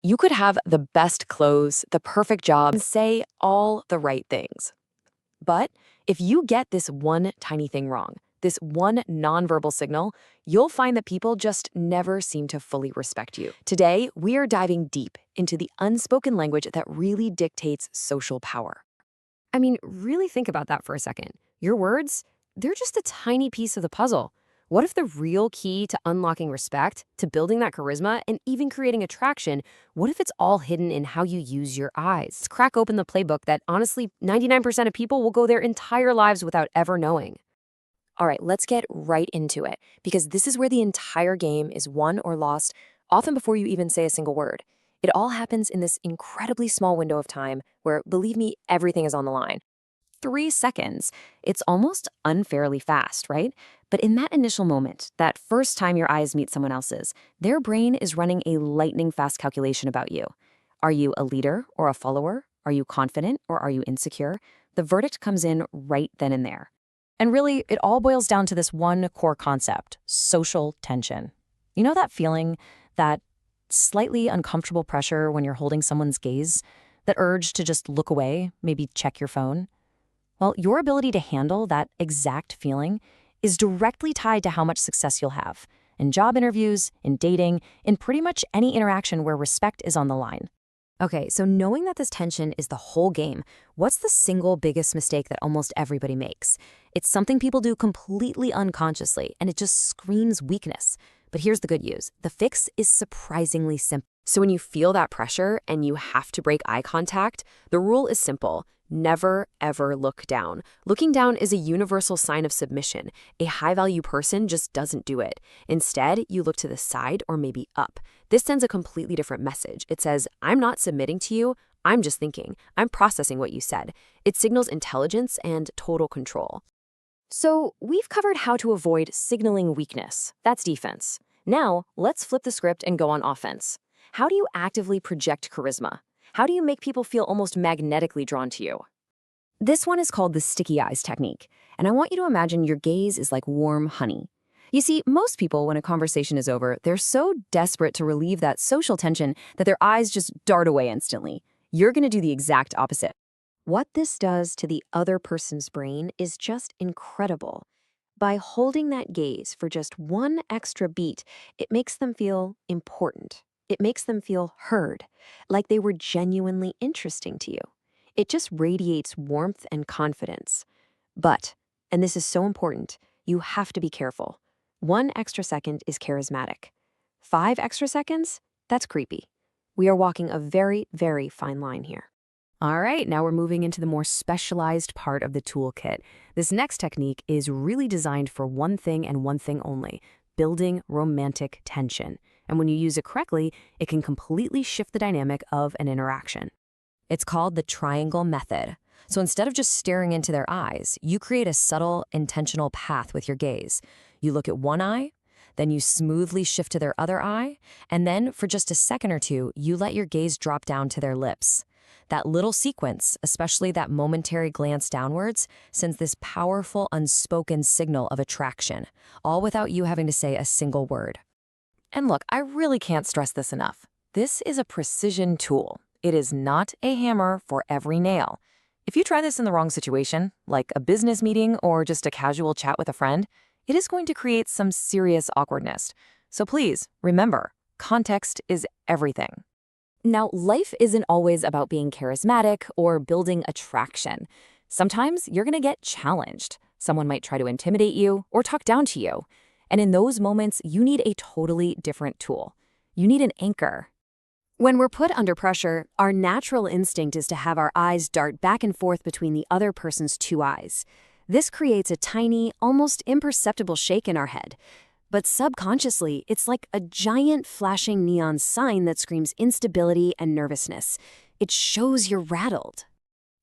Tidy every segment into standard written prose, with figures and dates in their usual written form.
You could have the best clothes, the perfect job, and say all the right things. But if you get this one tiny thing wrong, this one nonverbal signal, you'll find that people just never seem to fully respect you. Today, we are diving deep into the unspoken language that really dictates social power. I mean, really think about that for a second. Your words, they're just a tiny piece of the puzzle. What if the real key to unlocking respect, to building that charisma, and even creating attraction, what if it's all hidden in how you use your eyes? Let's crack open the playbook that honestly, 99% of people will go their entire lives without ever knowing. All right, let's get right into it, because this is where the entire game is won or lost, often before you even say a single word. It all happens in this incredibly small window of time where, believe me, everything is on the line. 3 seconds. It's almost unfairly fast, right? But in that initial moment, that first time your eyes meet someone else's, their brain is running a lightning fast calculation about you. Are you a leader or a follower? Are you confident or are you insecure? The verdict comes in right then and there. And really, it all boils down to this one core concept: social tension. You know that feeling, that slightly uncomfortable pressure when you're holding someone's gaze? That urge to just look away, maybe check your phone? Well, your ability to handle that exact feeling is directly tied to how much success you'll have in job interviews, in dating, in pretty much any interaction where respect is on the line. Okay, so knowing that this tension is the whole game, what's the single biggest mistake that almost everybody makes? It's something people do completely unconsciously, and it just screams weakness. But here's the good news. The fix is surprisingly simple. So when you feel that pressure and you have to break eye contact, the rule is simple. Never, ever look down. Looking down is a universal sign of submission. A high-value person just doesn't do it. Instead, you look to the side or maybe up. This sends a completely different message. It says, I'm not submitting to you, I'm just thinking. I'm processing what you said. It signals intelligence and total control. So we've covered how to avoid signaling weakness. That's defense. Now, let's flip the script and go on offense. How do you actively project charisma? How do you make people feel almost magnetically drawn to you? This one is called the sticky eyes technique, and I want you to imagine your gaze is like warm honey. You see, most people, when a conversation is over, they're so desperate to relieve that social tension that their eyes just dart away instantly. You're going to do the exact opposite. What this does to the other person's brain is just incredible. By holding that gaze for just one extra beat, it makes them feel important. It makes them feel heard, like they were genuinely interesting to you. It just radiates warmth and confidence. But, and this is so important, you have to be careful. 1 extra second is charismatic. 5 extra seconds? That's creepy. We are walking a very, very fine line here. All right, now we're moving into the more specialized part of the toolkit. This next technique is really designed for one thing and one thing only: building romantic tension. And when you use it correctly, it can completely shift the dynamic of an interaction. It's called the triangle method. So instead of just staring into their eyes, you create a subtle, intentional path with your gaze. You look at one eye, then you smoothly shift to their other eye, and then for just a second or two, you let your gaze drop down to their lips. That little sequence, especially that momentary glance downwards, sends this powerful, unspoken signal of attraction, all without you having to say a single word. And look, I really can't stress this enough. This is a precision tool. It is not a hammer for every nail. If you try this in the wrong situation, like a business meeting or just a casual chat with a friend, it is going to create some serious awkwardness. So please, remember, context is everything. Now, life isn't always about being charismatic or building attraction. Sometimes you're going to get challenged. Someone might try to intimidate you or talk down to you. And in those moments, you need a totally different tool. You need an anchor. When we're put under pressure, our natural instinct is to have our eyes dart back and forth between the other person's two eyes. This creates a tiny, almost imperceptible shake in our head. But subconsciously, it's like a giant flashing neon sign that screams instability and nervousness. It shows you're rattled.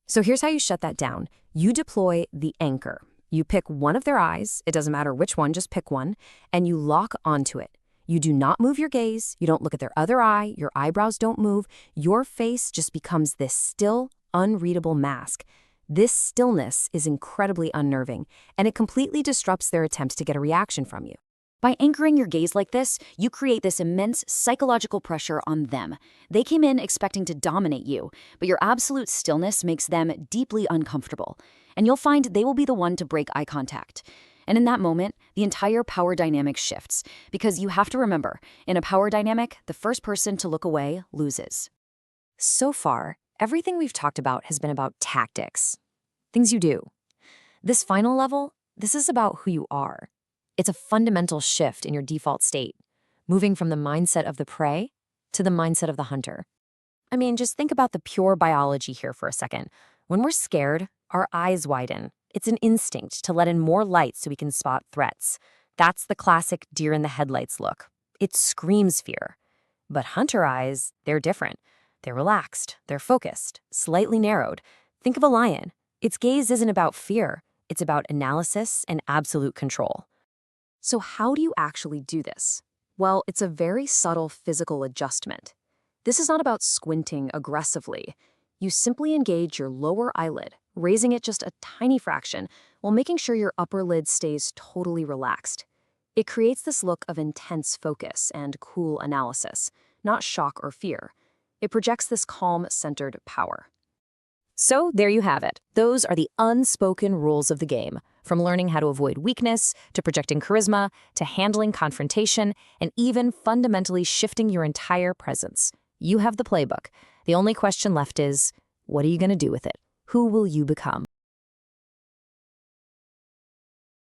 So here's how you shut that down. You deploy the anchor. You pick one of their eyes, it doesn't matter which one, just pick one, and you lock onto it. You do not move your gaze, you don't look at their other eye, your eyebrows don't move, your face just becomes this still, unreadable mask. This stillness is incredibly unnerving, and it completely disrupts their attempt to get a reaction from you. By anchoring your gaze like this, you create this immense psychological pressure on them. They came in expecting to dominate you, but your absolute stillness makes them deeply uncomfortable. And you'll find they will be the one to break eye contact. And in that moment, the entire power dynamic shifts. Because you have to remember, in a power dynamic, the first person to look away loses. So far, everything we've talked about has been about tactics, things you do. This final level, this is about who you are. It's a fundamental shift in your default state, moving from the mindset of the prey to the mindset of the hunter. I mean, just think about the pure biology here for a second. When we're scared, our eyes widen. It's an instinct to let in more light so we can spot threats. That's the classic deer in the headlights look. It screams fear. But hunter eyes, they're different. They're relaxed, they're focused, slightly narrowed. Think of a lion. Its gaze isn't about fear. It's about analysis and absolute control. So how do you actually do this? Well, it's a very subtle physical adjustment. This is not about squinting aggressively. You simply engage your lower eyelid, raising it just a tiny fraction, while making sure your upper lid stays totally relaxed. It creates this look of intense focus and cool analysis, not shock or fear. It projects this calm, centered power. So there you have it. Those are the unspoken rules of the game, from learning how to avoid weakness, to projecting charisma, to handling confrontation, and even fundamentally shifting your entire presence. You have the playbook. The only question left is, what are you going to do with it? Who will you become?